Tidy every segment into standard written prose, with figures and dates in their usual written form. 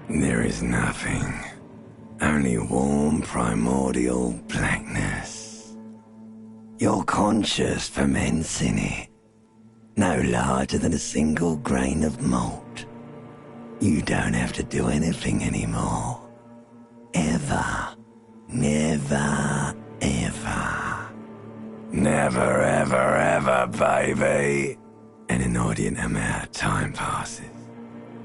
There is nothing. Only warm primordial blackness. You're conscious ferments in it. No larger than a single grain of malt. You don't have to do anything anymore. Ever. Never, ever. Never, ever, ever, baby. An inordinate amount of time passes.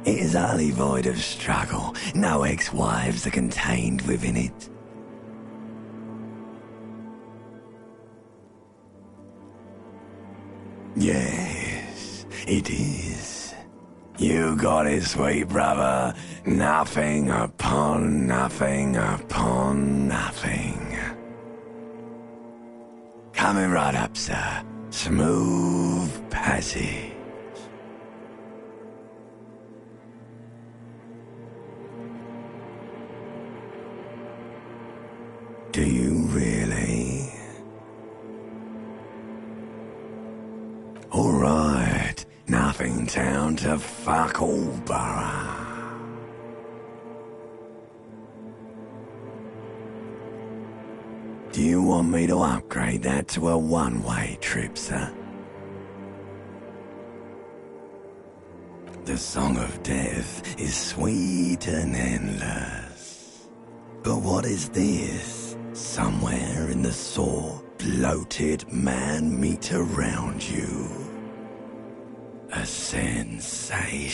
It is utterly void of struggle. No ex-wives are contained within it. Yes, it is. You got it, sweet brother. Nothing upon nothing upon nothing. Coming right up, sir. Smooth passage. Do you really? Alright, nothing down to fuck all borough. Do you want me to upgrade that to a one-way trip, sir? The Song of Death is sweet and endless. But what is this? Somewhere in the sore, bloated man-meat around you. A sensation.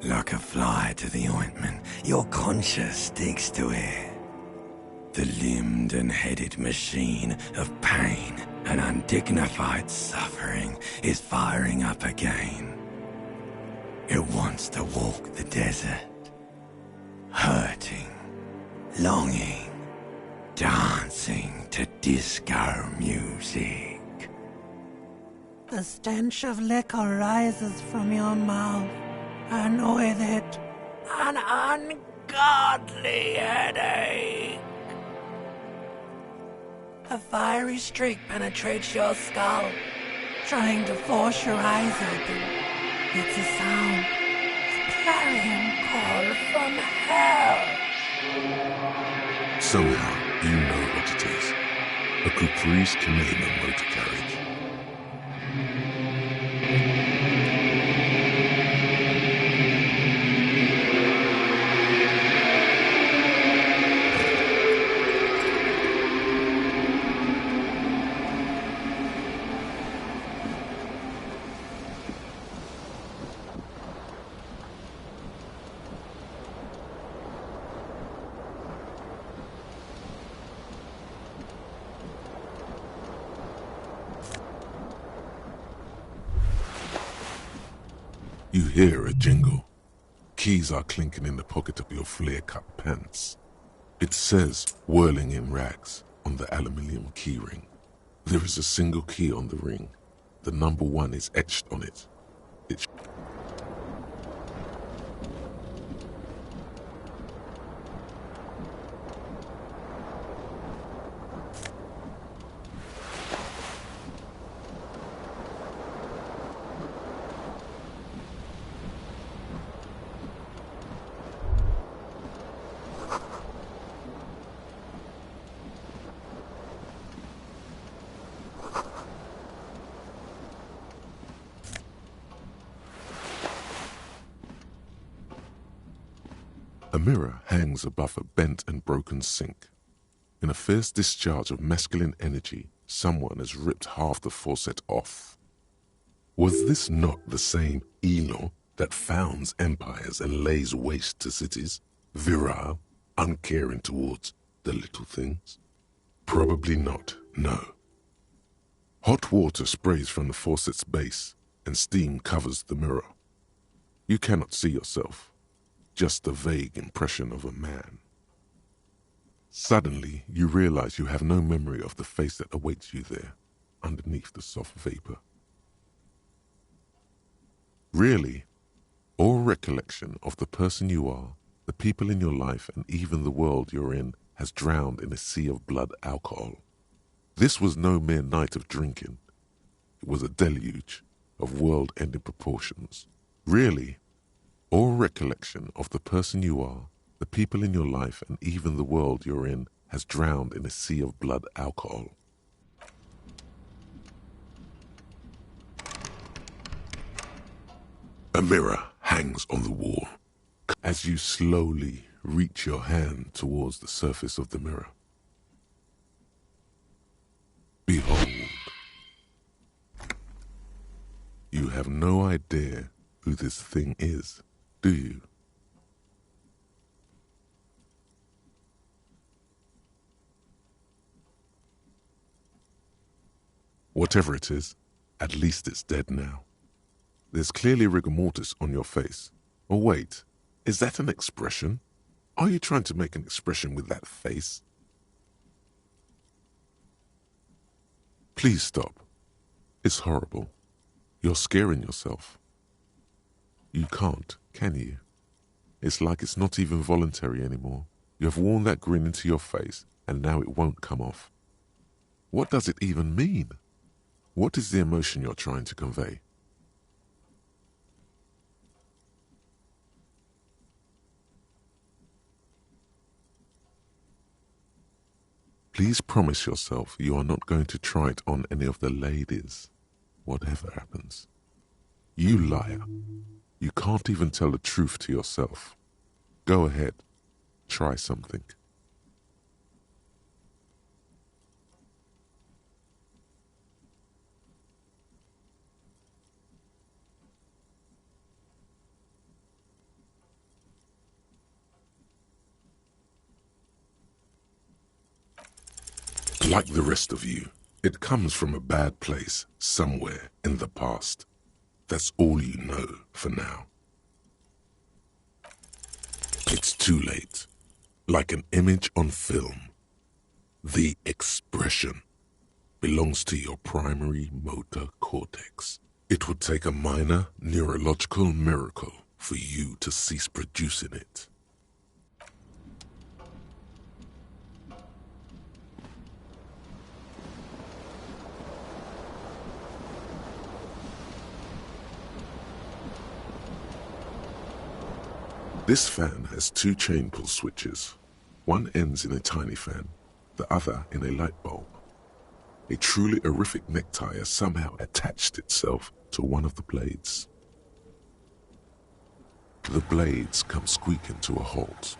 Like a fly to the ointment, your conscience sticks to it. The limbed and headed machine of pain and undignified suffering is firing up again. It wants to walk the desert. Hurting, longing, dancing to disco music. The stench of liquor rises from your mouth, and with it, an ungodly headache. A fiery streak penetrates your skull, trying to force your eyes open. It's a sound, a clarion call from hell. Somehow, you know what it is. A caprice Canadian motor carriage. You hear a jingle. Keys are clinking in the pocket of your flare-cut pants. It says, whirling in rags, on the aluminium key ring. There is a single key on the ring. The number 1 is etched on it. A mirror hangs above a bent and broken sink. In a fierce discharge of masculine energy, someone has ripped half the faucet off. Was this not the same Elon that founds empires and lays waste to cities, virile, uncaring towards the little things? Probably not, no. Hot water sprays from the faucet's base, and steam covers the mirror. You cannot see yourself, just the vague impression of a man. Suddenly, you realize you have no memory of the face that awaits you there, underneath the soft vapor. Really, all recollection of the person you are, the people in your life, and even the world you're in has drowned in a sea of blood alcohol. This was no mere night of drinking. It was a deluge of world-ending proportions. Really, all recollection of the person you are, the people in your life, and even the world you're in has drowned in a sea of blood alcohol. A mirror hangs on the wall. As you slowly reach your hand towards the surface of the mirror, behold, you have no idea who this thing is, do you? Whatever it is, at least it's dead now. There's clearly rigor mortis on your face. Or wait, is that an expression? Are you trying to make an expression with that face? Please stop. It's horrible. You're scaring yourself. You can't, can you? It's like it's not even voluntary anymore. You have worn that grin into your face, and now it won't come off. What does it even mean? What is the emotion you're trying to convey? Please promise yourself you are not going to try it on any of the ladies, whatever happens. You liar. You can't even tell the truth to yourself. Go ahead. Try something. Like the rest of you, it comes from a bad place somewhere in the past. That's all you know for now. It's too late. Like an image on film. The expression. belongs to your primary motor cortex. It would take a minor neurological miracle for you to cease producing it. This fan has two chain pull switches. One ends in a tiny fan, the other in a light bulb. A truly horrific necktie has somehow attached itself to one of the blades. The blades come squeaking to a halt.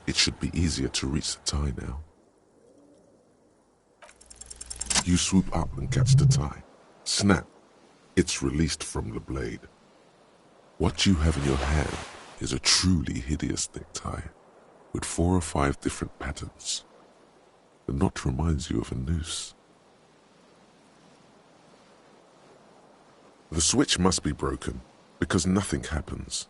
It should be easier to reach the tie now. You swoop up and catch the tie. Snap! It's released from the blade. What you have in your hand is a truly hideous necktie with 4 or 5 different patterns. The knot reminds you of a noose. The switch must be broken because nothing happens.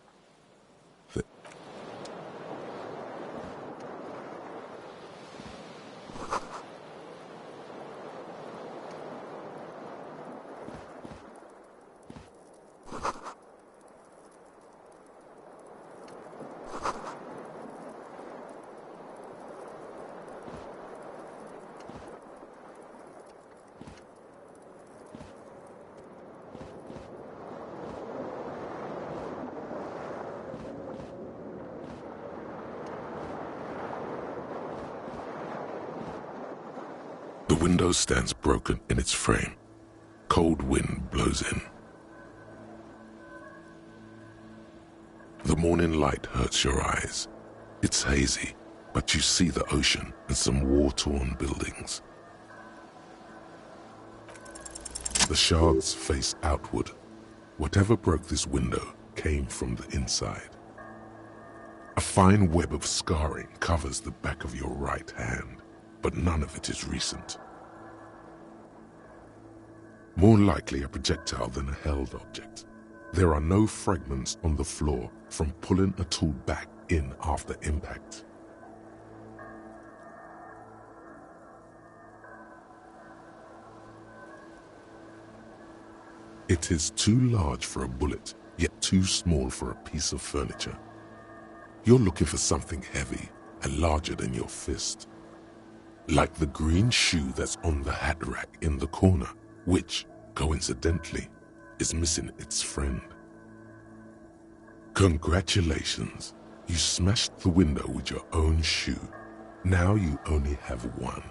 The window stands broken in its frame. Cold wind blows in. The morning light hurts your eyes. It's hazy, but you see the ocean and some war-torn buildings. The shards face outward. Whatever broke this window came from the inside. A fine web of scarring covers the back of your right hand, but none of it is recent. More likely a projectile than a held object. There are no fragments on the floor from pulling a tool back in after impact. It is too large for a bullet, yet too small for a piece of furniture. You're looking for something heavy and larger than your fist. Like the green shoe that's on the hat rack in the corner, which, coincidentally, is missing its friend. Congratulations, you smashed the window with your own shoe. Now you only have one.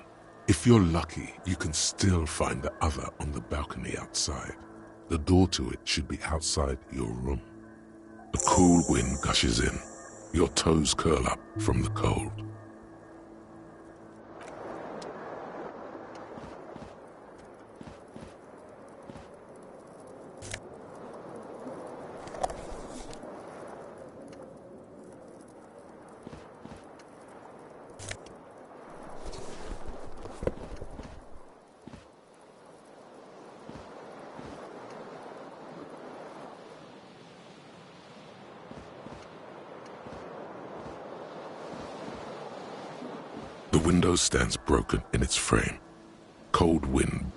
If you're lucky, you can still find the other on the balcony outside. The door to it should be outside your room. The cool wind gushes in. Your toes curl up from the cold. The window stands broken in its frame. Cold wind.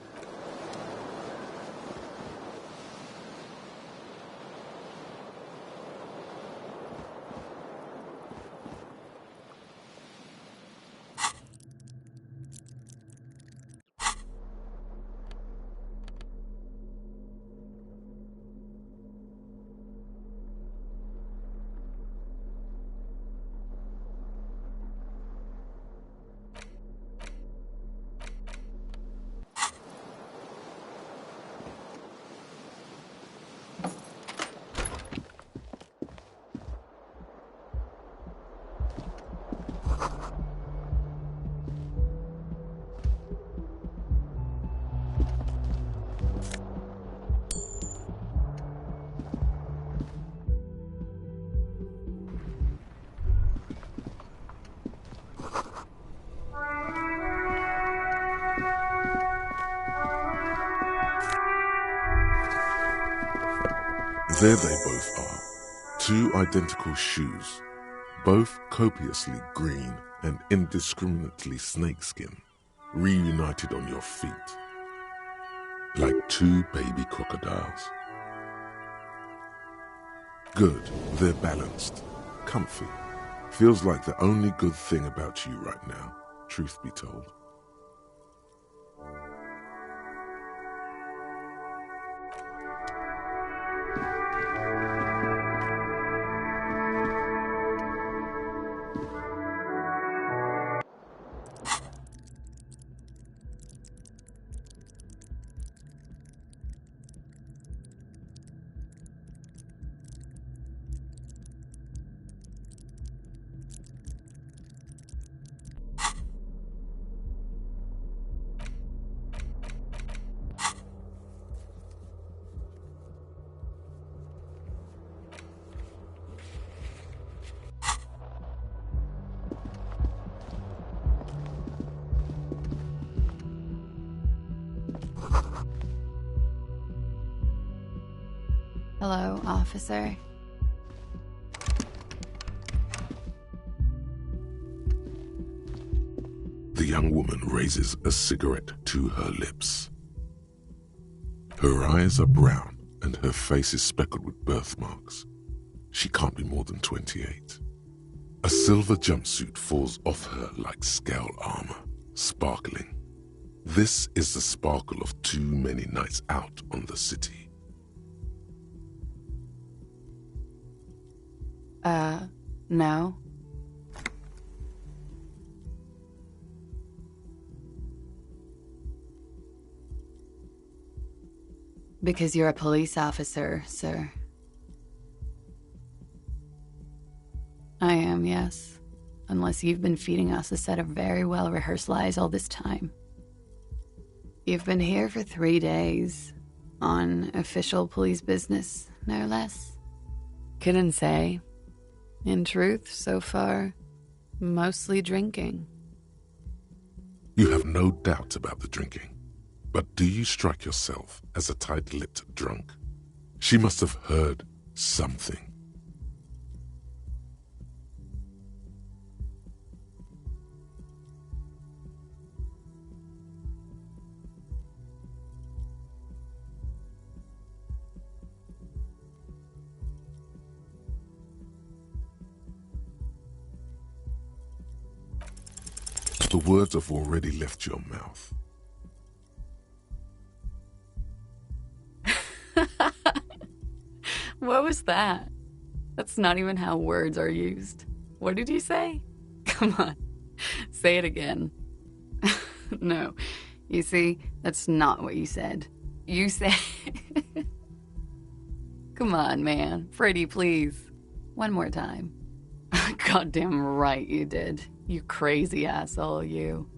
There they both are, 2 identical shoes, both copiously green and indiscriminately snakeskin, reunited on your feet. like two baby crocodiles. Good, they're balanced, comfy. Feels like the only good thing about you right now, truth be told. Hello, officer. The young woman raises a cigarette to her lips. Her eyes are brown and her face is speckled with birthmarks. She can't be more than 28. A silver jumpsuit falls off her like scale armor, sparkling. This is the sparkle of too many nights out on the city. No. Because you're a police officer, sir. I am, yes. Unless you've been feeding us a set of very well-rehearsed lies all this time. You've been here for 3 days. On official police business, no less. Couldn't say. In truth, so far, mostly drinking. You have no doubt about the drinking. But do you strike yourself as a tight-lipped drunk? She must have heard something. The words have already left your mouth. What was that? That's not even how words are used. What did you say? Come on, say it again. No, you see, that's not what you said. You said... Come on, man. Freddie, please. One more time. Goddamn right you did. You crazy asshole, you.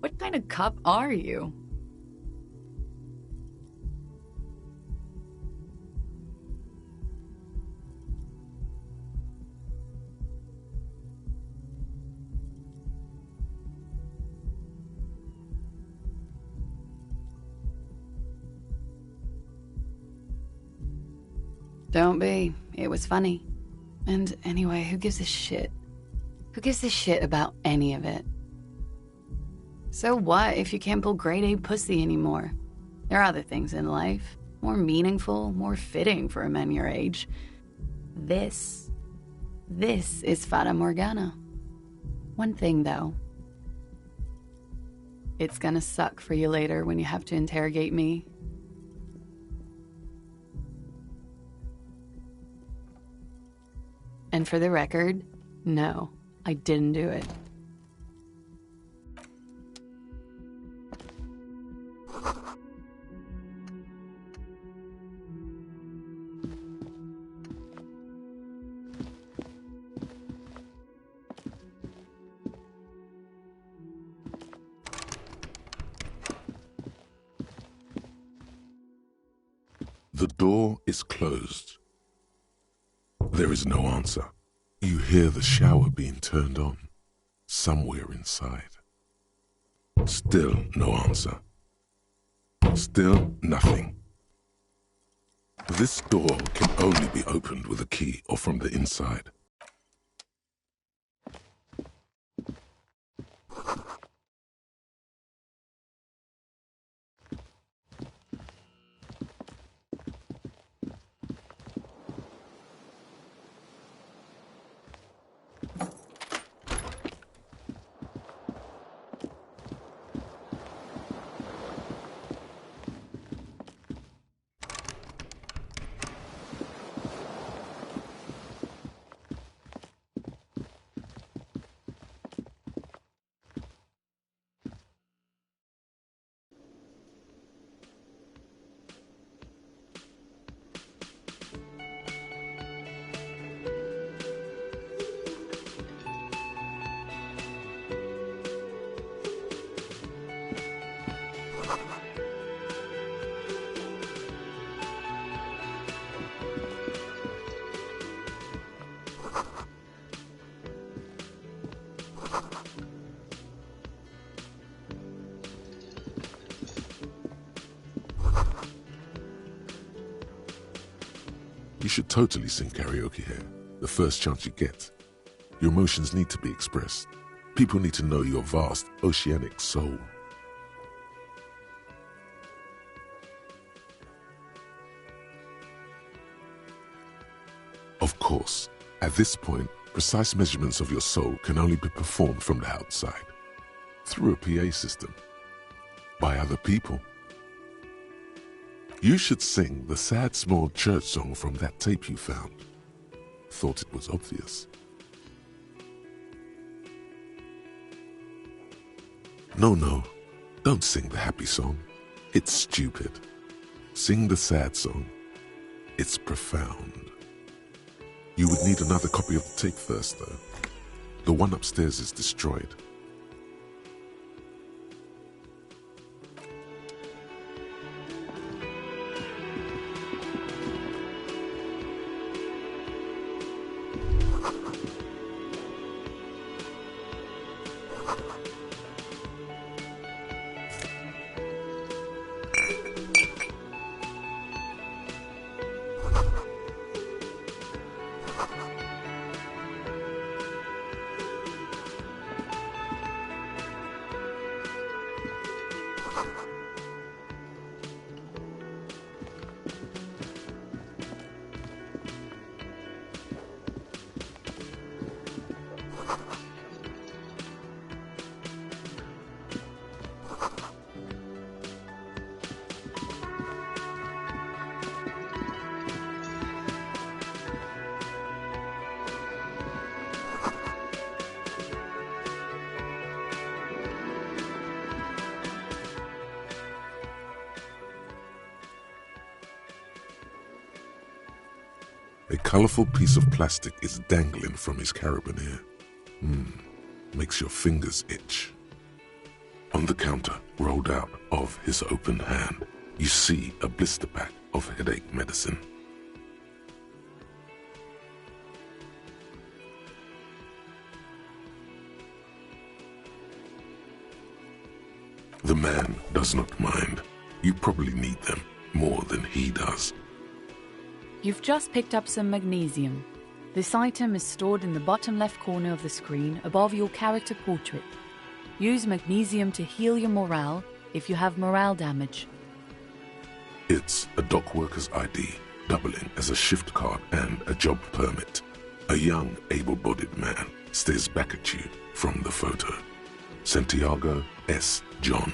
What kind of cop are you? Don't be. It was funny. And anyway, who gives a shit? Who gives a shit about any of it? So what if you can't pull grade A pussy anymore? There are other things in life, more meaningful, more fitting for a man your age. This is Fata Morgana. One thing though. It's gonna suck for you later when you have to interrogate me. And for the record, no, I didn't do it. The door is closed. There is no answer. You hear the shower being turned on, somewhere inside. Still no answer. Still nothing. This door can only be opened with a key or from the inside. You should totally sing karaoke here, the first chance you get. Your emotions need to be expressed. People need to know your vast, oceanic soul. Of course, at this point, precise measurements of your soul can only be performed from the outside, through a PA system, by other people. You should sing the sad small church song from that tape you found. Thought it was obvious. No, don't sing the happy song. It's stupid. Sing the sad song. It's profound. You would need another copy of the tape first, though. The one upstairs is destroyed. A colourful piece of plastic is dangling from his carabiner. Makes your fingers itch. On the counter, rolled out of his open hand, you see a blister pack of headache medicine. The man does not mind. You probably need them more than he does. You've just picked up some magnesium. This item is stored in the bottom left corner of the screen above your character portrait. Use magnesium to heal your morale if you have morale damage. It's a dock worker's ID, doubling as a shift card and a job permit. A young, able-bodied man stares back at you from the photo. Santiago S. John.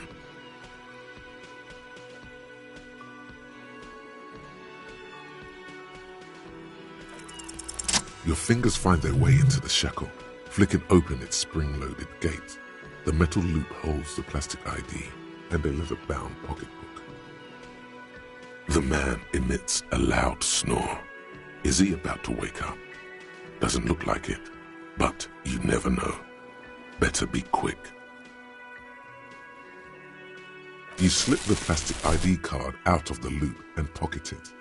Your fingers find their way into the shackle, flicking open its spring-loaded gate. The metal loop holds the plastic ID and a leather-bound pocketbook. The man emits a loud snore. Is he about to wake up? Doesn't look like it, but you never know. Better be quick. You slip the plastic ID card out of the loop and pocket it.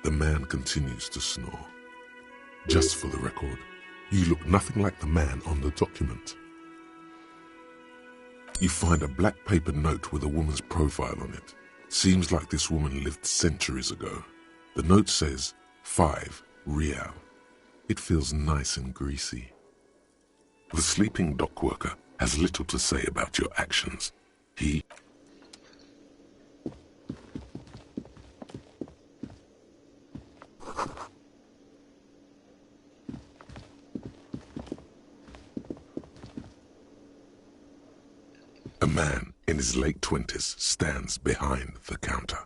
The man continues to snore. Just for the record, you look nothing like the man on the document. You find a black paper note with a woman's profile on it. Seems like this woman lived centuries ago. The note says, 5 Real. It feels nice and greasy. The sleeping dock worker has little to say about your actions. He A man in his late 20s stands behind the counter,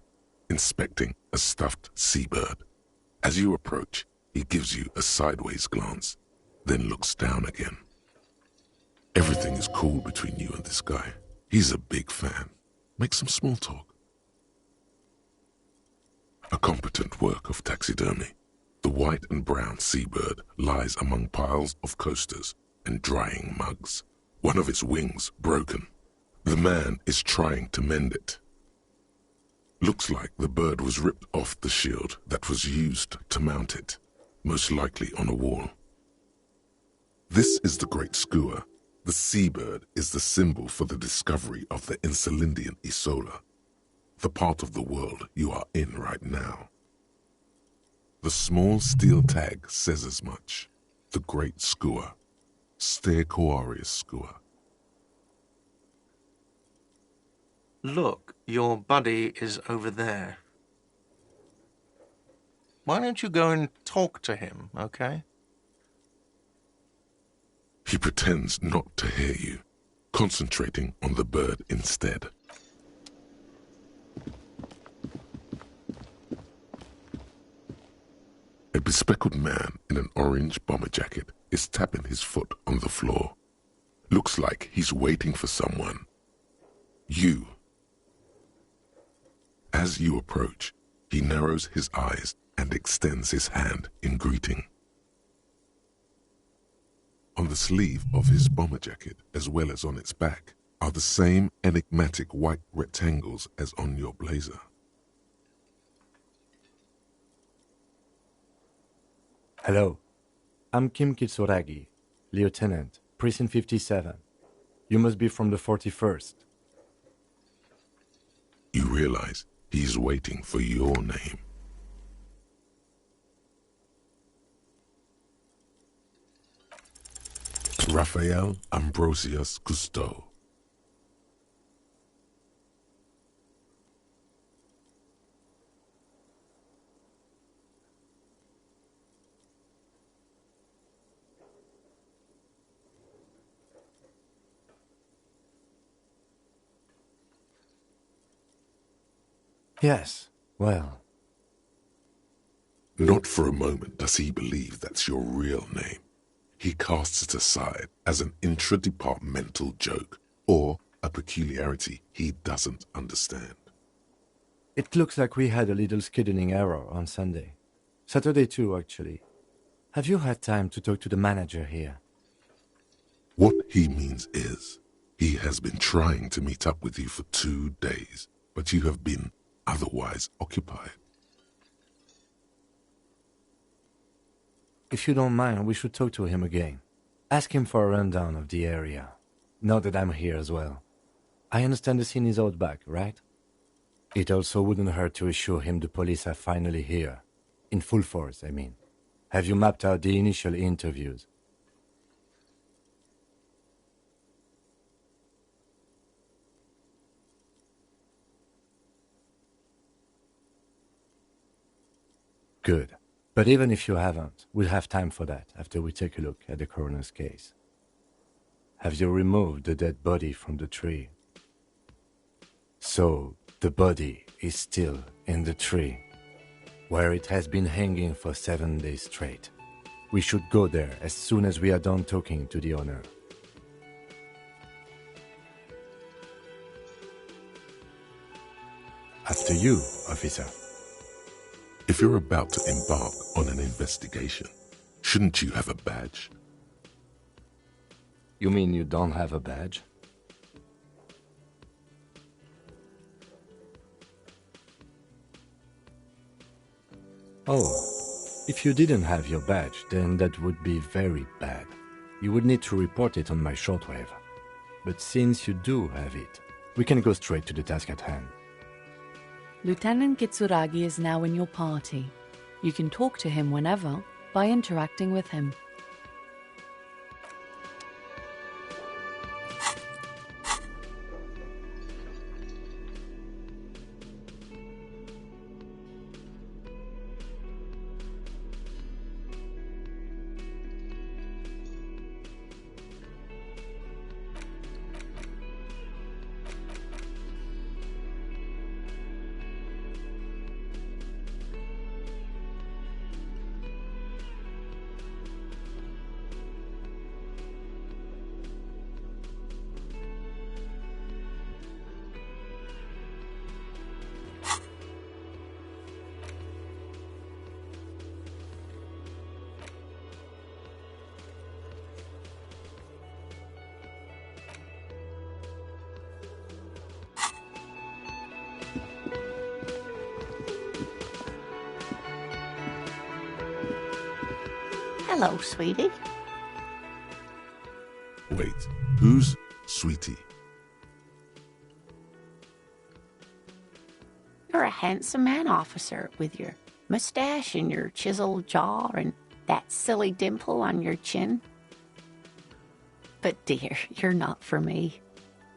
inspecting a stuffed seabird. As you approach, he gives you a sideways glance, then looks down again. Everything is cool between you and this guy. He's a big fan. Make some small talk. A competent work of taxidermy. The white and brown seabird lies among piles of coasters and drying mugs. One of its wings broken. The man is trying to mend it. Looks like the bird was ripped off the shield that was used to mount it, most likely on a wall. This is the Great Skua. The seabird is the symbol for the discovery of the Insulindian Isola, the part of the world you are in right now. The small steel tag says as much. The Great Skua. Stegosaurus Skua. Look, your buddy is over there. Why don't you go and talk to him, okay? He pretends not to hear you, concentrating on the bird instead. A bespectacled man in an orange bomber jacket is tapping his foot on the floor. Looks like he's waiting for someone. You. As you approach, he narrows his eyes and extends his hand in greeting. On the sleeve of his bomber jacket, as well as on its back, are the same enigmatic white rectangles as on your blazer. Hello, I'm Kim Kitsuragi, Lieutenant, Precinct 57. You must be from the 41st. You realize he's waiting for your name. Raphael Ambrosius Cousteau. Yes, well. Not for a moment does he believe that's your real name. He casts it aside as an intra-departmental joke or a peculiarity he doesn't understand. It looks like we had a little scheduling error on Sunday. Saturday too, actually. Have you had time to talk to the manager here? What he means is, he has been trying to meet up with you for 2 days, but you have been otherwise occupied. If you don't mind, we should talk to him again. Ask him for a rundown of the area. Now that I'm here as well. I understand the scene is out back, right? It also wouldn't hurt to assure him the police are finally here. In full force, I mean. Have you mapped out the initial interviews? Good. But even if you haven't, we'll have time for that after we take a look at the coroner's case. Have you removed the dead body from the tree? So, the body is still in the tree, where it has been hanging for 7 days straight. We should go there as soon as we are done talking to the owner. After you, officer. If you're about to embark on an investigation, shouldn't you have a badge? You mean you don't have a badge? Oh, if you didn't have your badge, then that would be very bad. You would need to report it on my shortwave. But since you do have it, we can go straight to the task at hand. Lieutenant Kitsuragi is now in your party. You can talk to him whenever by interacting with him. Hello, sweetie. Wait, who's Sweetie? You're a handsome man, officer, with your mustache and your chiseled jaw and that silly dimple on your chin. But dear, you're not for me.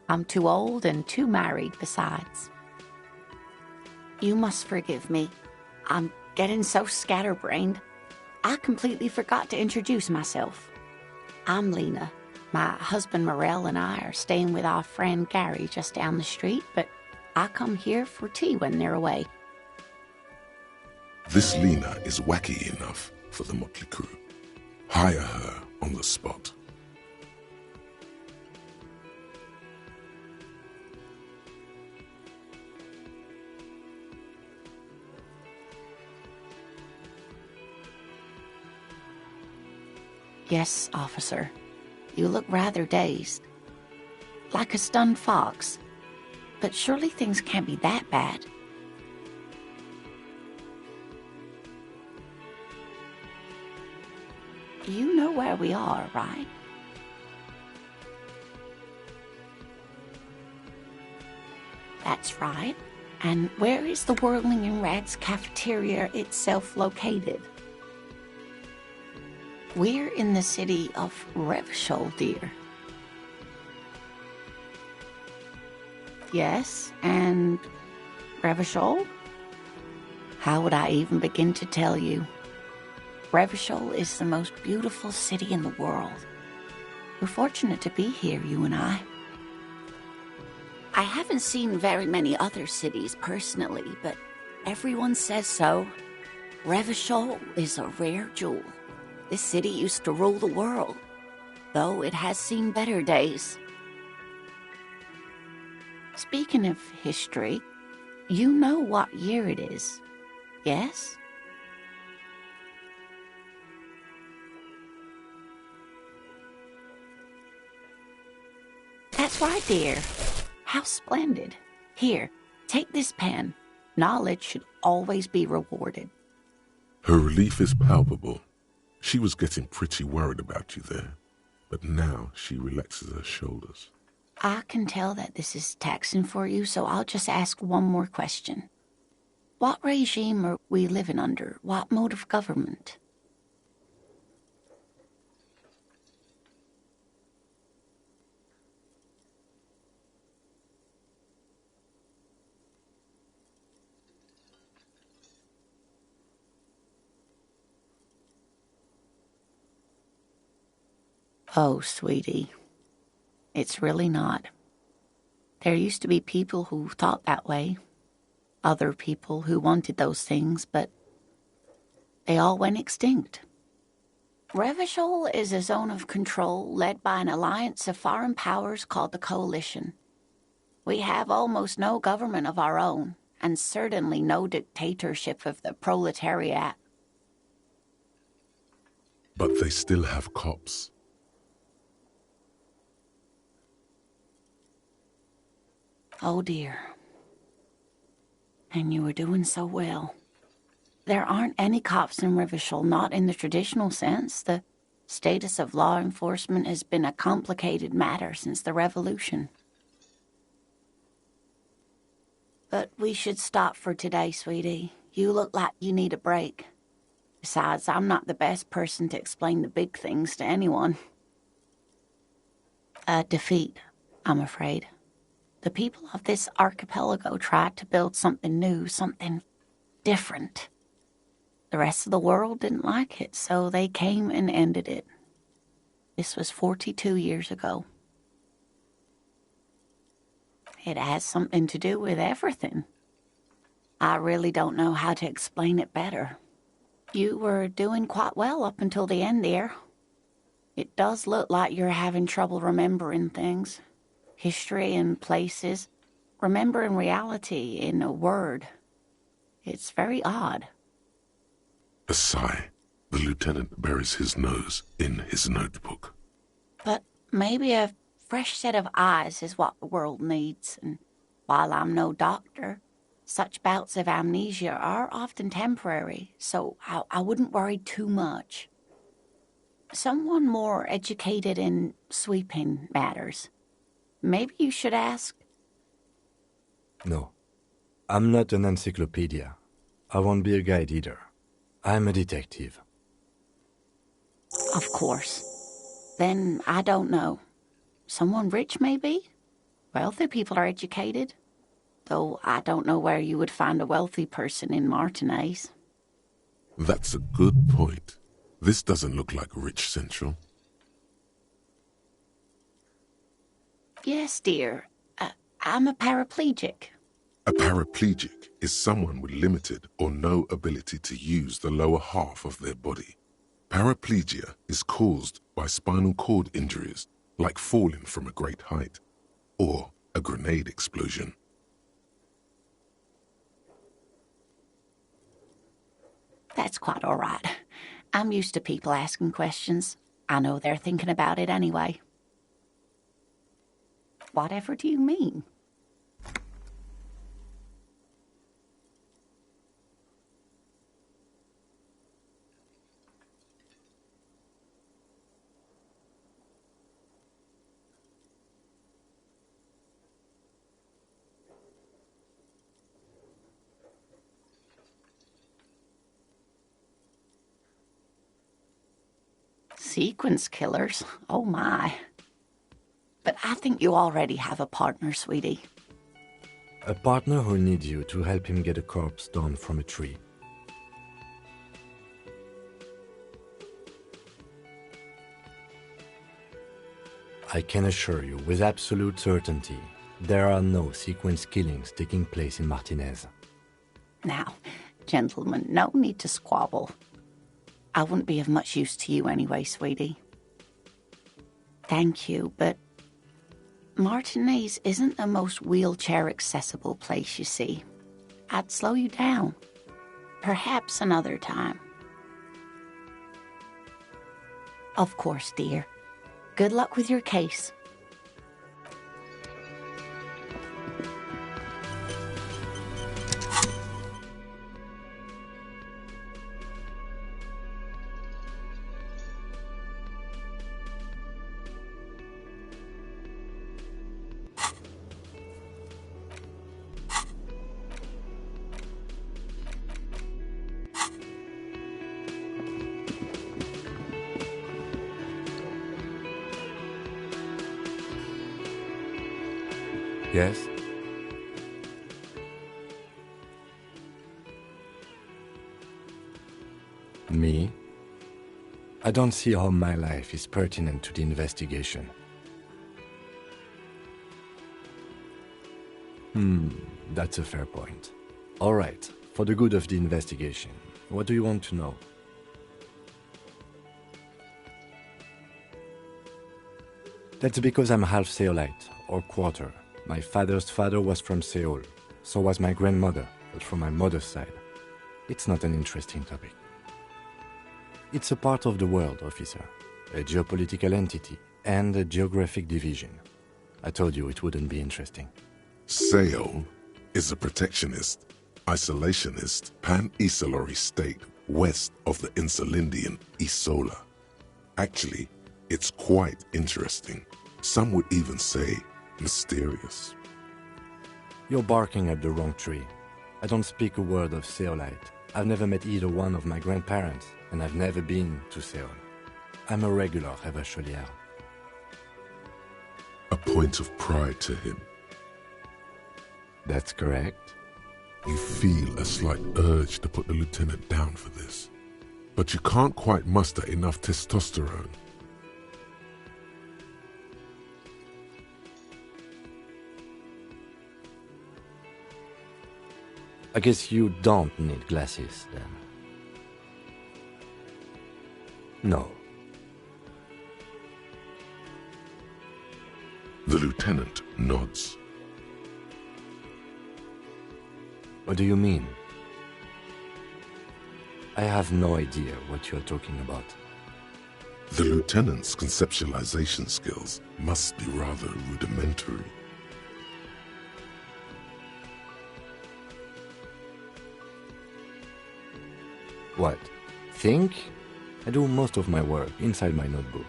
I'm too old and too married besides. You must forgive me. I'm getting so scatterbrained. I completely forgot to introduce myself. I'm Lena. My husband Morel and I are staying with our friend Gary just down the street, but I come here for tea when they're away. This Lena is wacky enough for the motley crew. Hire her on the spot. Yes, officer. You look rather dazed. Like a stunned fox. But surely things can't be that bad. You know where we are, right? That's right. And where is the Whirling in Rats cafeteria itself located? We're in the city of Revachol, dear. Yes, and Revachol? How would I even begin to tell you? Revachol is the most beautiful city in the world. We're fortunate to be here, you and I. I haven't seen very many other cities personally, but everyone says so. Revachol is a rare jewel. This city used to rule the world, though it has seen better days. Speaking of history, you know what year it is, yes? That's right, dear. How splendid. Here, take this pen. Knowledge should always be rewarded. Her relief is palpable. She was getting pretty worried about you there, but now she relaxes her shoulders. I can tell that this is taxing for you, so I'll just ask one more question. What regime are we living under? What mode of government? Oh, sweetie, it's really not. There used to be people who thought that way, other people who wanted those things, but they all went extinct. Revachol is a zone of control led by an alliance of foreign powers called the Coalition. We have almost no government of our own, and certainly no dictatorship of the proletariat. But they still have cops. Oh dear. And you were doing so well. There aren't any cops in Revachol, not in the traditional sense. The status of law enforcement has been a complicated matter since the revolution. But we should stop for today, sweetie. You look like you need a break. Besides, I'm not the best person to explain the big things to anyone. A defeat, I'm afraid. The people of this archipelago tried to build something new, something different. The rest of the world didn't like it, so they came and ended it. This was 42 years ago. It has something to do with everything. I really don't know how to explain it better. You were doing quite well up until the end there. It does look like you're having trouble remembering things. History and places. Remembering reality in a word. It's very odd. A sigh. The lieutenant buries his nose in his notebook. But maybe a fresh set of eyes is what the world needs, and while I'm no doctor, such bouts of amnesia are often temporary, so I wouldn't worry too much. Someone more educated in sweeping matters. Maybe you should ask. No, I'm not an encyclopedia. I won't be a guide either. I'm a detective. Of course. Then I don't know. Someone rich, maybe? Wealthy people are educated. Though I don't know where you would find a wealthy person in Martinez. That's a good point. This doesn't look like Rich Central. Yes, dear. I'm a paraplegic. A paraplegic is someone with limited or no ability to use the lower half of their body. Paraplegia is caused by spinal cord injuries, like falling from a great height, or a grenade explosion. That's quite all right. I'm used to people asking questions. I know they're thinking about it anyway. Whatever do you mean? Sequence killers? Oh my. But I think you already have a partner, sweetie. A partner who needs you to help him get a corpse down from a tree. I can assure you with absolute certainty, there are no sequence killings taking place in Martinez. Now, gentlemen, no need to squabble. I wouldn't be of much use to you anyway, sweetie. Thank you, but Martinez isn't the most wheelchair-accessible place, you see. I'd slow you down. Perhaps another time. Of course, dear. Good luck with your case. Yes? Me? I don't see how my life is pertinent to the investigation. That's a fair point. All right, for the good of the investigation, what do you want to know? That's because I'm half Seolite, or quarter. My father's father was from Seoul, so was my grandmother, but from my mother's side. It's not an interesting topic. It's a part of the world, officer. A geopolitical entity and a geographic division. I told you it wouldn't be interesting. Seoul is a protectionist, isolationist, pan-Isolari state west of the Insulindian Isola. Actually, it's quite interesting. Some would even say mysterious. You're barking at the wrong tree. I don't speak a word of Seolite. I've never met either one of my grandparents, and I've never been to Seoul. I'm a regular Revacholière. A point of pride to him. That's correct. You feel a slight urge to put the lieutenant down for this, but you can't quite muster enough testosterone. I guess you don't need glasses, then. No. The lieutenant nods. What do you mean? I have no idea what you're talking about. The lieutenant's conceptualization skills must be rather rudimentary. What? Think? I do most of my work inside my notebook.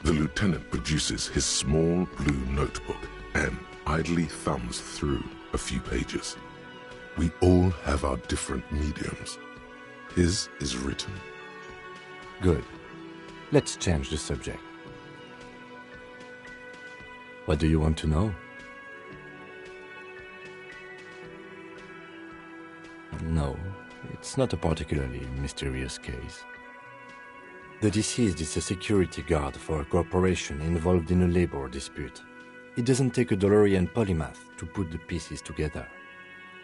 The lieutenant produces his small blue notebook and idly thumbs through a few pages. We all have our different mediums. His is written. Good. Let's change the subject. What do you want to know? No, it's not a particularly mysterious case. The deceased is a security guard for a corporation involved in a labor dispute. It doesn't take a DeLorean polymath to put the pieces together.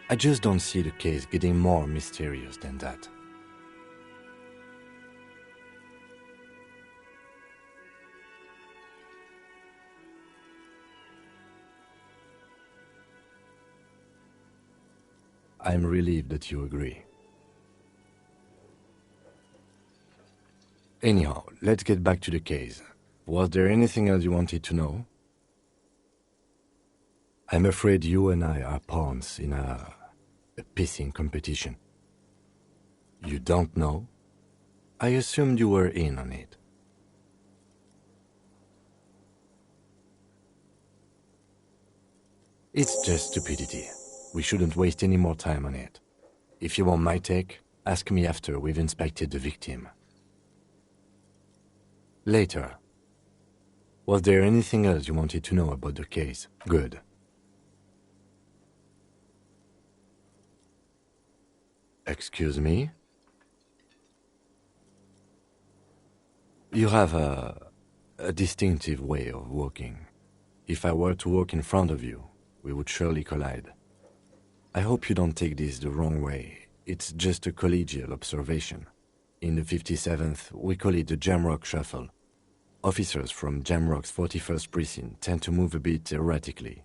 I just don't see the case getting more mysterious than that. I'm relieved that you agree. Anyhow, let's get back to the case. Was there anything else you wanted to know? I'm afraid you and I are pawns in a pissing competition. You don't know? I assumed you were in on it. It's just stupidity. We shouldn't waste any more time on it. If you want my take, ask me after we've inspected the victim. Later. Was there anything else you wanted to know about the case? Good. Excuse me? You have a distinctive way of walking. If I were to walk in front of you, we would surely collide. I hope you don't take this the wrong way. It's just a collegial observation. In the 57th, we call it the Jamrock Shuffle. Officers from Jamrock's 41st Precinct tend to move a bit erratically.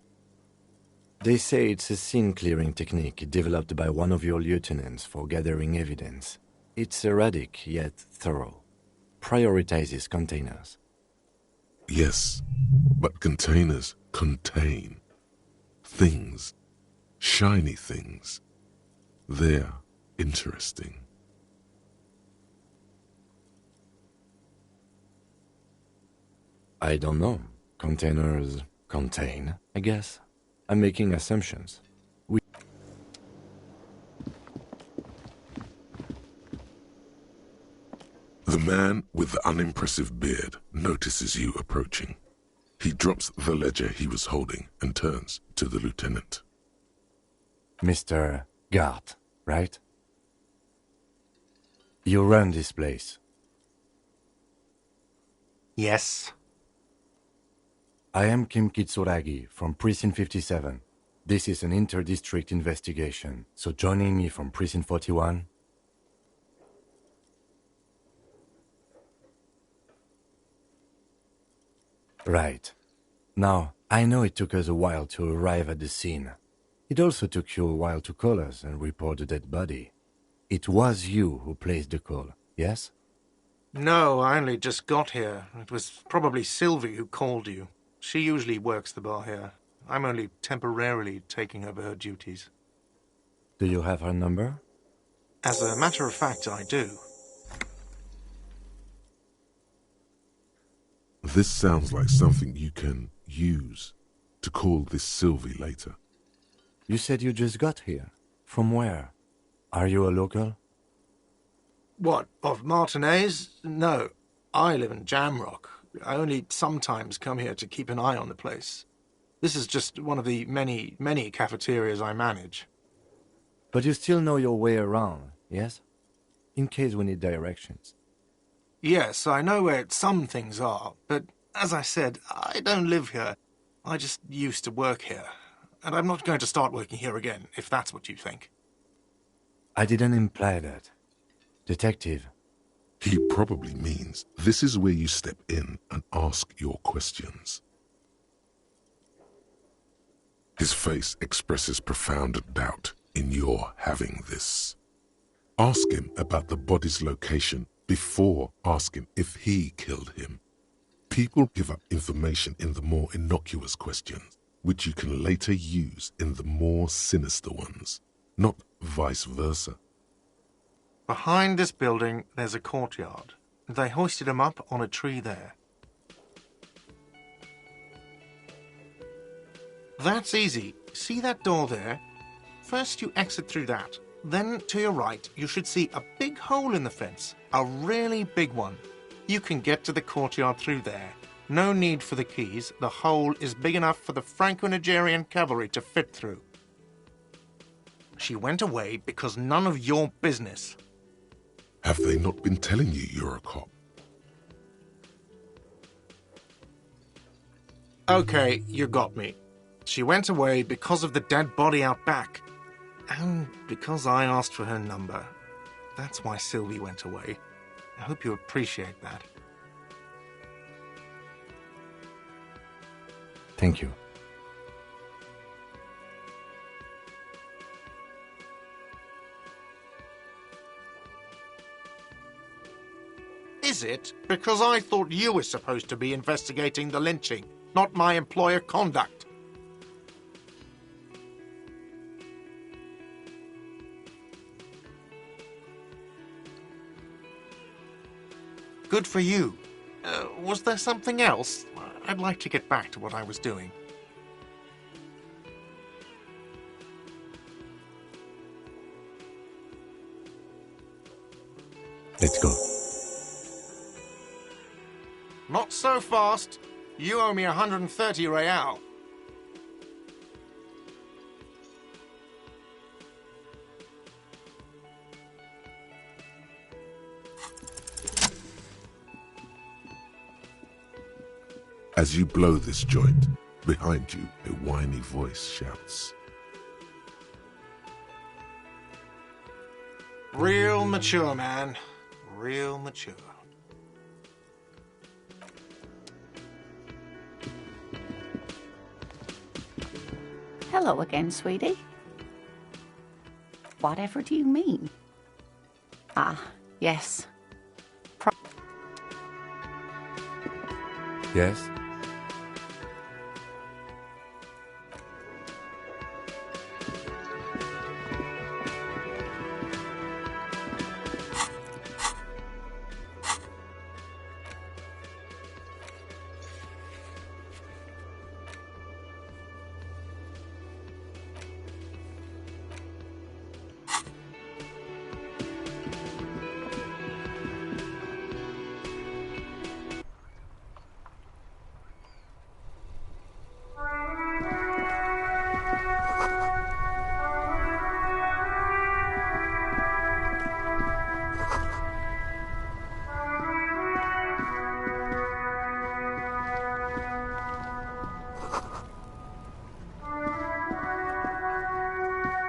They say it's a scene-clearing technique developed by one of your lieutenants for gathering evidence. It's erratic, yet thorough. Prioritizes containers. Yes, but containers contain things, shiny things. They're interesting. I don't know. Containers contain, I guess. I'm making assumptions. The man with the unimpressive beard notices you approaching. He drops the ledger he was holding and turns to the lieutenant. Mr. Gart, right? You run this place. Yes. I am Kim Kitsuragi from Precinct 57. This is an inter-district investigation, so joining me from Precinct 41... Right. Now, I know it took us a while to arrive at the scene. It also took you a while to call us and report the dead body. It was you who placed the call, yes? No, I only just got here. It was probably Sylvie who called you. She usually works the bar here. I'm only temporarily taking over her duties. Do you have her number? As a matter of fact, I do. This sounds like something you can use to call this Sylvie later. You said you just got here. From where? Are you a local? What, of Martinez? No, I live in Jamrock. I only sometimes come here to keep an eye on the place. This is just one of the many, many cafeterias I manage. But you still know your way around, yes? In case we need directions. Yes, I know where some things are, but as I said, I don't live here. I just used to work here. And I'm not going to start working here again, if that's what you think. I didn't imply that. Detective. He probably means this is where you step in and ask your questions. His face expresses profound doubt in your having this. Ask him about the body's location before asking if he killed him. People give up information in the more innocuous questions, which you can later use in the more sinister ones, not vice versa. Behind this building, there's a courtyard. They hoisted him up on a tree there. That's easy. See that door there? First you exit through that. Then to your right, you should see a big hole in the fence. A really big one. You can get to the courtyard through there. No need for the keys. The hole is big enough for the Franco-Nigerian cavalry to fit through. She went away because none of your business. Have they not been telling you you're a cop? Okay, you got me. She went away because of the dead body out back. And because I asked for her number. That's why Sylvie went away. I hope you appreciate that. Thank you. Is it? Because I thought you were supposed to be investigating the lynching, not my employer conduct. Good for you. Was there something else? I'd like to get back to what I was doing. Let's go. Not so fast. You owe me 130 real. As you blow this joint, behind you, a whiny voice shouts. Real mature, man. Real mature. Hello again, sweetie. Whatever do you mean? Ah, yes. Yes?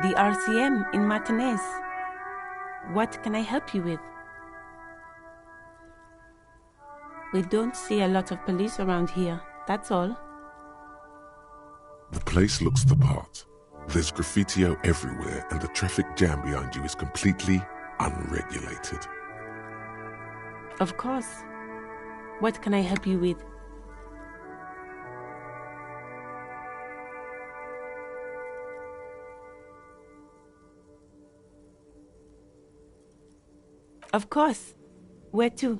The RCM in Martinez. What can I help you with? We don't see a lot of police around here, that's all. The place looks the part. There's graffiti everywhere, and the traffic jam behind you is completely unregulated. Of course. What can I help you with? Of course. Where to?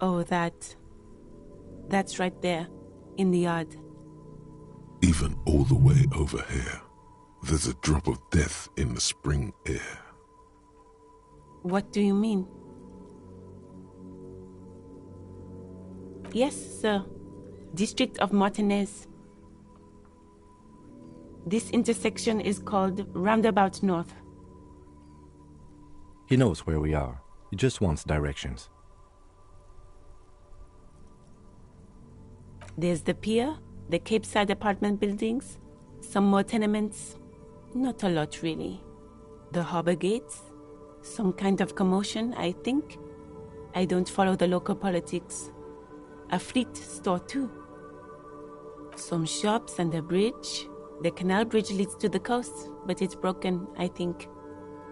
Oh, that's right there, in the yard. Even all the way over here, there's a drop of death in the spring air. What do you mean? Yes, sir. District of Martinez. This intersection is called Roundabout North. He knows where we are. He just wants directions. There's the pier, the Cape Side apartment buildings, some more tenements. Not a lot, really. The harbor gates, some kind of commotion, I think. I don't follow the local politics. A fleet store, too. Some shops and a bridge. The canal bridge leads to the coast, but it's broken, I think.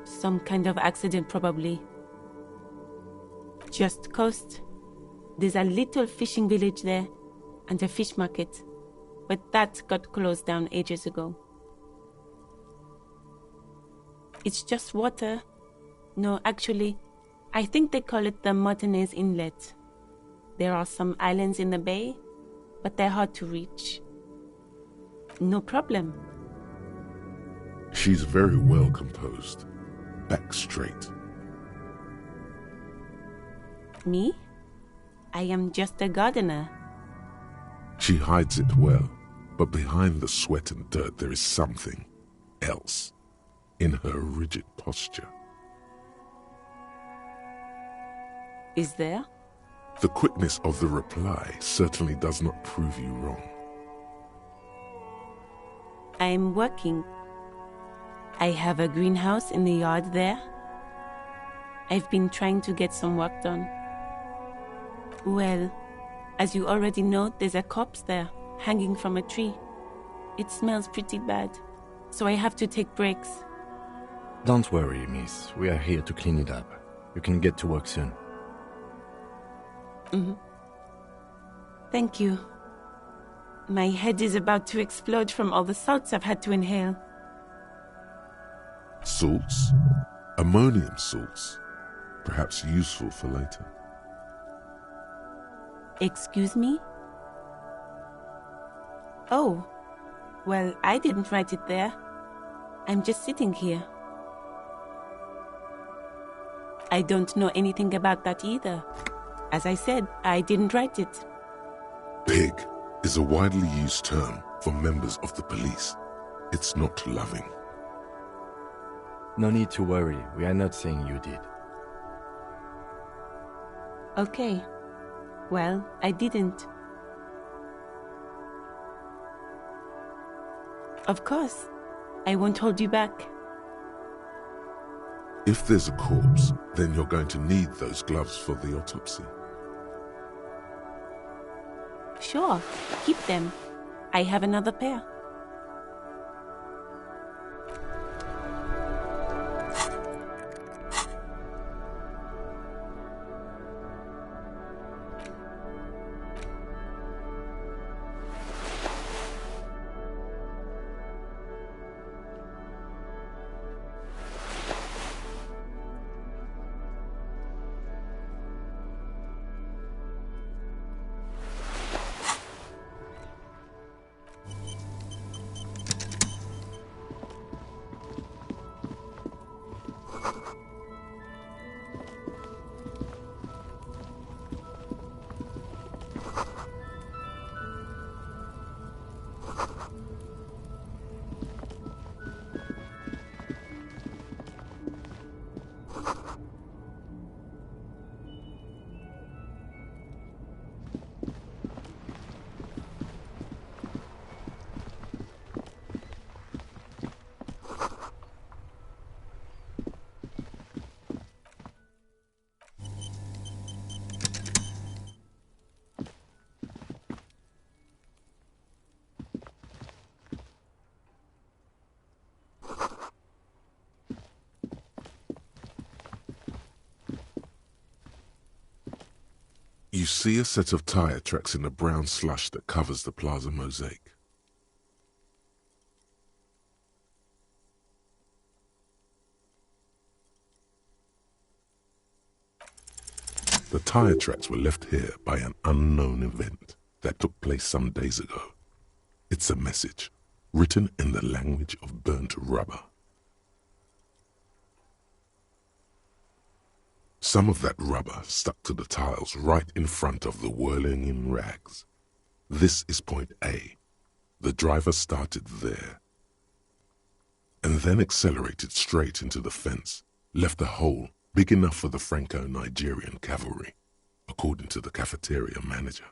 Some kind of accident, probably. Just coast. There's a little fishing village there, and a fish market. But that got closed down ages ago. It's just water. No, actually, I think they call it the Martinez Inlet. There are some islands in the bay, but they're hard to reach. No problem. She's very well composed, back straight. Me? I am just a gardener. She hides it well, but behind the sweat and dirt there is something else in her rigid posture. Is there? The quickness of the reply certainly does not prove you wrong. I'm working. I have a greenhouse in the yard there. I've been trying to get some work done. Well, as you already know, there's a corpse there, hanging from a tree. It smells pretty bad, so I have to take breaks. Don't worry, miss. We are here to clean it up. You can get to work soon. Thank you. My head is about to explode from all the salts I've had to inhale. Salts? Ammonium salts. Perhaps useful for later. Excuse me? Oh, well, I didn't write it there. I'm just sitting here. I don't know anything about that either. As I said, I didn't write it. Pig is a widely used term for members of the police. It's not loving. No need to worry. We are not saying you did. Okay. Well, I didn't. Of course. I won't hold you back. If there's a corpse, then you're going to need those gloves for the autopsy. Sure, keep them. I have another pair. You see a set of tire tracks in the brown slush that covers the plaza mosaic. The tire tracks were left here by an unknown event that took place some days ago. It's a message, written in the language of burnt rubber. Some of that rubber stuck to the tiles right in front of the whirling in rags. This is point A. The driver started there and then accelerated straight into the fence, left a hole big enough for the Franco-Nigerian cavalry, according to the cafeteria manager.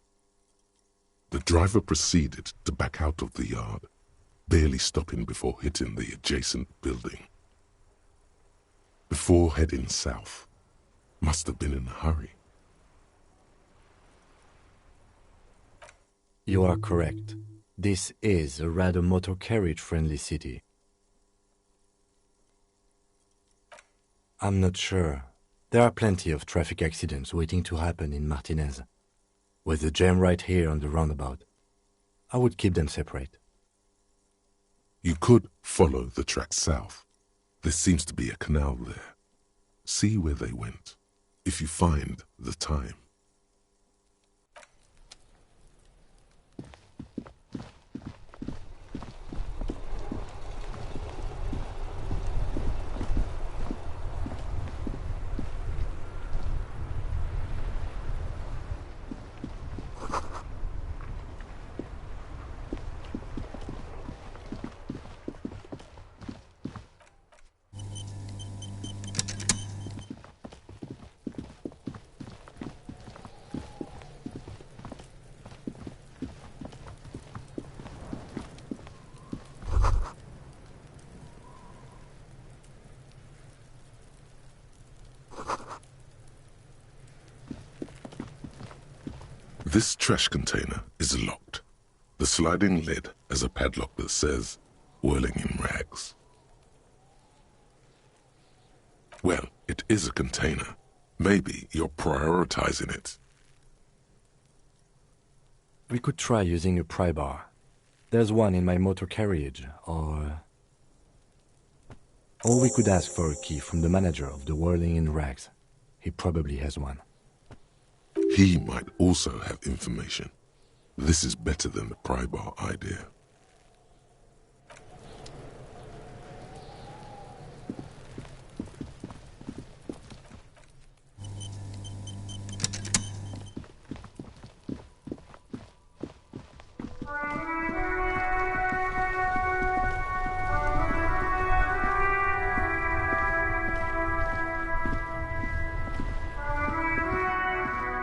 The driver proceeded to back out of the yard, barely stopping before hitting the adjacent building. Before heading south, must have been in a hurry. You are correct. This is a rather motor carriage-friendly city. I'm not sure. There are plenty of traffic accidents waiting to happen in Martinez. With the jam right here on the roundabout, I would keep them separate. You could follow the track south. There seems to be a canal there. See where they went, if you find the time. This trash container is locked. The sliding lid has a padlock that says, "Whirling in Rags." Well, it is a container. Maybe you're prioritizing it. We could try using a pry bar. There's one in my motor carriage, or we could ask for a key from the manager of the Whirling in Rags. He probably has one. He might also have information. This is better than the pry bar idea.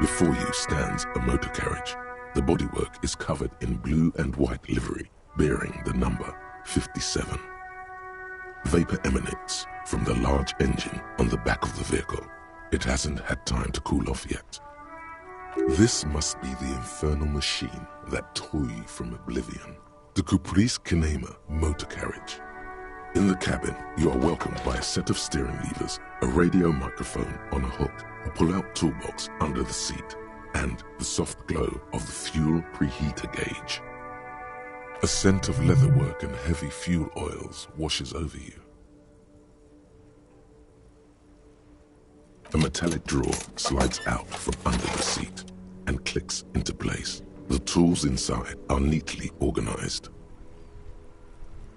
Before you stands a motor carriage. The bodywork is covered in blue and white livery, bearing the number 57. Vapor emanates from the large engine on the back of the vehicle. It hasn't had time to cool off yet. This must be the infernal machine that tore you from oblivion. The Caprice Kinema motor carriage. In the cabin, you are welcomed by a set of steering levers, a radio microphone on a hook, a pull-out toolbox under the seat, and the soft glow of the fuel preheater gauge. A scent of leatherwork and heavy fuel oils washes over you. A metallic drawer slides out from under the seat and clicks into place. The tools inside are neatly organized.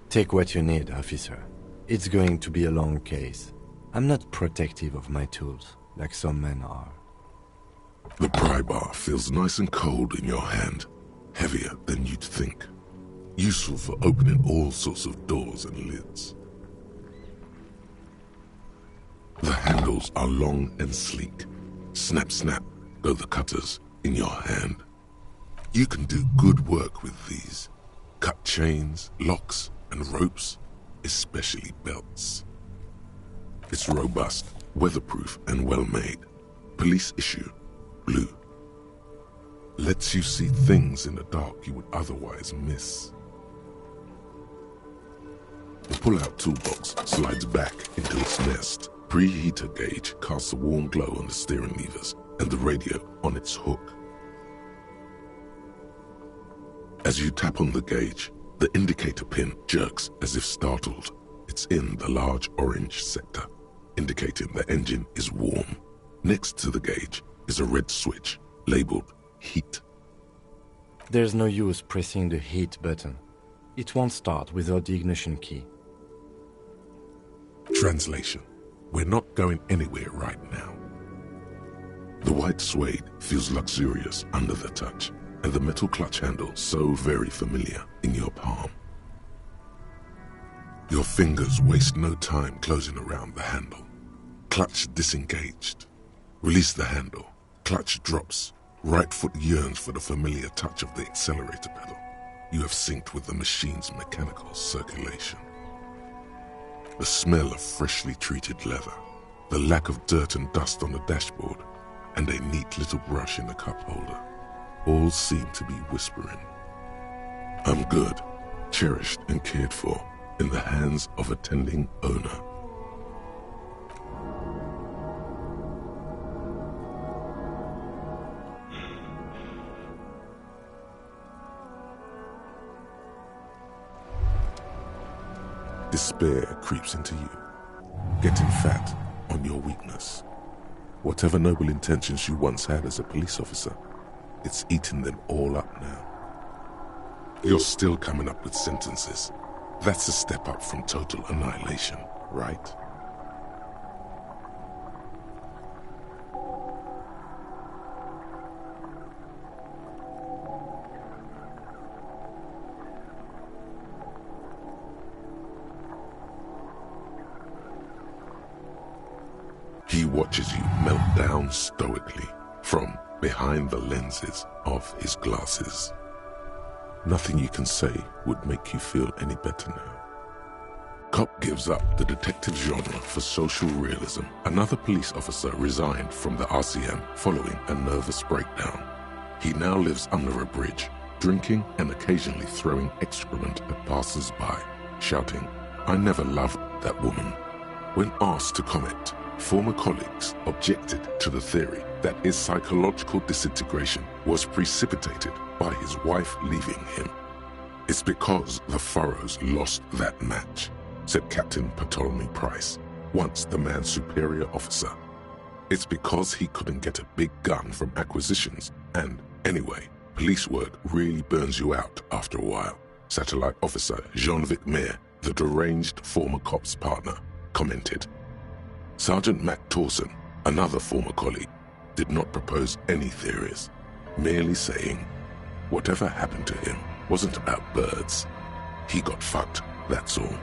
Take what you need, officer. It's going to be a long case. I'm not protective of my tools, like some men are. The pry bar feels nice and cold in your hand, heavier than you'd think. Useful for opening all sorts of doors and lids. The handles are long and sleek. Snap, snap, go the cutters in your hand. You can do good work with these. Cut chains, locks, and ropes, especially belts. It's robust, weatherproof, and well-made. Police issue, blue. Lets you see things in the dark you would otherwise miss. The pull-out toolbox slides back into its nest. Preheater gauge casts a warm glow on the steering levers and the radio on its hook. As you tap on the gauge, the indicator pin jerks as if startled. It's in the large orange sector, indicating the engine is warm. Next to the gauge is a red switch labeled heat. There's no use pressing the heat button. It won't start without the ignition key. Translation: we're not going anywhere right now. The white suede feels luxurious under the touch, and the metal clutch handle so very familiar in your palm. Your fingers waste no time closing around the handle. Clutch disengaged. Release the handle. Clutch drops. Right foot yearns for the familiar touch of the accelerator pedal. You have synced with the machine's mechanical circulation. The smell of freshly treated leather, the lack of dirt and dust on the dashboard, and a neat little brush in the cup holder, all seem to be whispering, "I'm good, cherished and cared for, in the hands of a tending owner." Despair creeps into you, getting fat on your weakness. Whatever noble intentions you once had as a police officer, it's eating them all up now. You're still coming up with sentences. That's a step up from total annihilation, right? He watches you melt down stoically from behind the lenses of his glasses. Nothing you can say would make you feel any better now. Cop gives up the detective genre for social realism. Another police officer resigned from the RCM following a nervous breakdown. He now lives under a bridge, drinking and occasionally throwing excrement at passers-by, shouting, "I never loved that woman." When asked to comment, former colleagues objected to the theory that his psychological disintegration was precipitated by his wife leaving him. "It's because the Furrows lost that match," said Captain Ptolemy Price, once the man's superior officer. "It's because he couldn't get a big gun from acquisitions, and anyway, police work really burns you out after a while," Satellite Officer Jean-Vic Mayer, the deranged former cop's partner, commented. Sergeant Mac Torson, another former colleague, did not propose any theories, merely saying, "Whatever happened to him wasn't about birds. He got fucked, that's all."